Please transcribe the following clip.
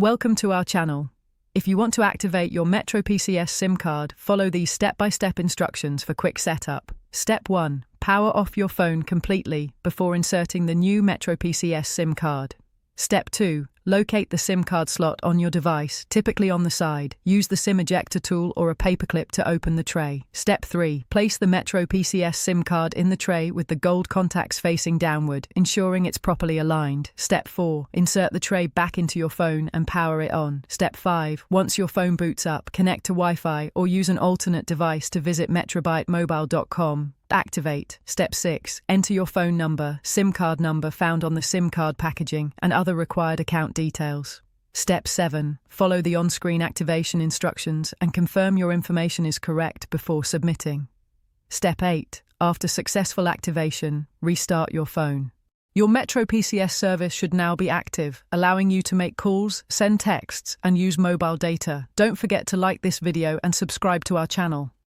Welcome to our channel. If you want to activate your MetroPCS SIM card, follow these step-by-step instructions for quick setup. Step 1. Power off your phone completely before inserting the new MetroPCS SIM card. Step 2. Locate the SIM card slot on your device, typically on the side. Use the SIM ejector tool or a paperclip to open the tray. Step 3. Place the MetroPCS SIM card in the tray with the gold contacts facing downward, ensuring it's properly aligned. Step 4. Insert the tray back into your phone and power it on. Step 5. Once your phone boots up, connect to Wi-Fi or use an alternate device to visit metrobytemobile.com. Activate. Step 6. Enter your phone number, SIM card number found on the SIM card packaging, and other required account details. Step 7. Follow the on-screen activation instructions and confirm your information is correct before submitting. Step 8. After successful activation, restart your phone. Your MetroPCS service should now be active, allowing you to make calls, send texts, and use mobile data. Don't forget to like this video and subscribe to our channel.